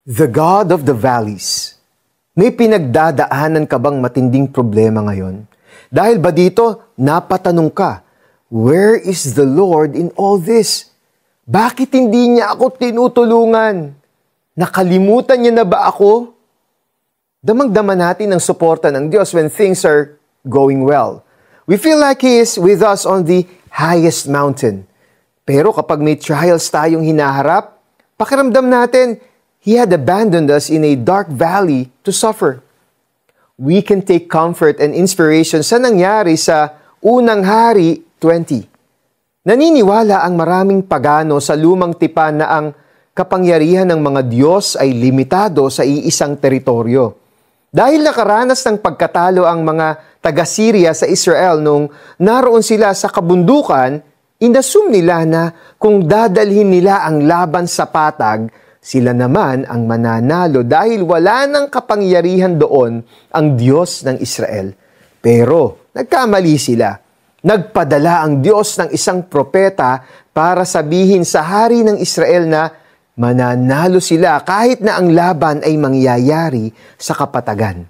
The God of the Valleys. May pinagdadaanan ka bang matinding problema ngayon? Dahil ba dito, napatanong ka, where is the Lord in all this? Bakit hindi niya ako tinutulungan? Nakalimutan niya na ba ako? Damang-dama natin ang suporta ng Diyos when things are going well. We feel like He is with us on the highest mountain. Pero kapag may trials tayong hinaharap, pakiramdam natin, He had abandoned us in a dark valley to suffer. We can take comfort and inspiration sa nangyari sa Unang Hari 20. Naniniwala ang maraming pagano sa lumang tipan na ang kapangyarihan ng mga Diyos ay limitado sa iisang teritoryo. Dahil nakaranas ng pagkatalo ang mga taga-Syria sa Israel nung naroon sila sa kabundukan, inassume nila na kung dadalhin nila ang laban sa patag, sila naman ang mananalo dahil wala nang kapangyarihan doon ang Diyos ng Israel. Pero nagkamali sila. Nagpadala ang Diyos ng isang propeta para sabihin sa hari ng Israel na mananalo sila kahit na ang laban ay mangyayari sa kapatagan.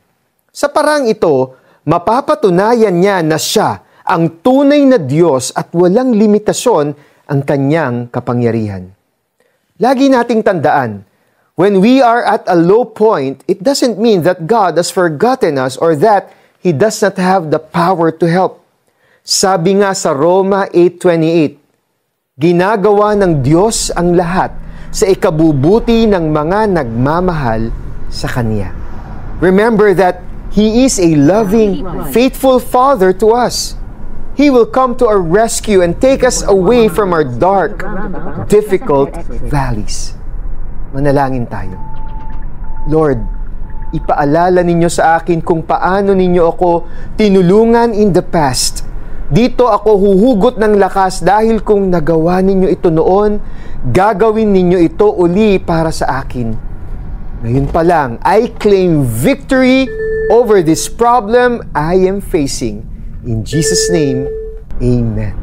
Sa parang ito, mapapatunayan niya na siya ang tunay na Diyos at walang limitasyon ang kanyang kapangyarihan. Lagi nating tandaan, when we are at a low point, it doesn't mean that God has forgotten us or that He does not have the power to help. Sabi nga sa Roma 8:28, ginagawa ng Diyos ang lahat sa ikabubuti ng mga nagmamahal sa Kanya. Remember that He is a loving, faithful Father to us. He will come to our rescue and take us away from our dark, difficult valleys. Manalangin tayo. Lord, ipaalala ninyo sa akin kung paano ninyo ako tinulungan in the past. Dito ako huhugot ng lakas dahil kung nagawa ninyo ito noon, gagawin ninyo ito uli para sa akin. Ngayon pa lang, I claim victory over this problem I am facing. In Jesus' name, Amen.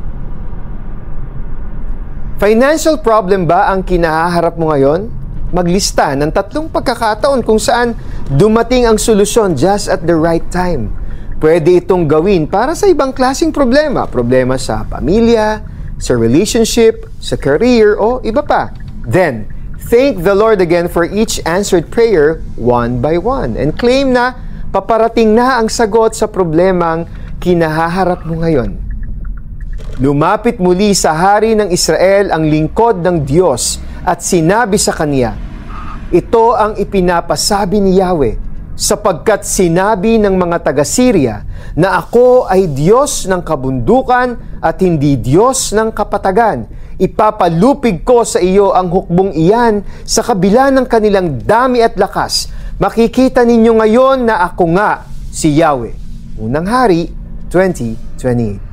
Financial problem ba ang kinaharap mo ngayon? Maglista ng 3 pagkakataon kung saan dumating ang solusyon just at the right time. Pwede itong gawin para sa ibang klaseng problema. Problema sa pamilya, sa relationship, sa career, o iba pa. Then, thank the Lord again for each answered prayer one by one and claim na paparating na ang sagot sa problemang kinahaharap mo ngayon. Lumapit muli sa hari ng Israel ang lingkod ng Diyos at sinabi sa kanya, ito ang ipinapasabi ni Yahweh, sapagkat sinabi ng mga taga-Syria na ako ay Diyos ng kabundukan at hindi Diyos ng kapatagan. Ipapalupig ko sa iyo ang hukbong iyan sa kabila ng kanilang dami at lakas. Makikita ninyo ngayon na ako nga si Yahweh. Unang Hari 20:28.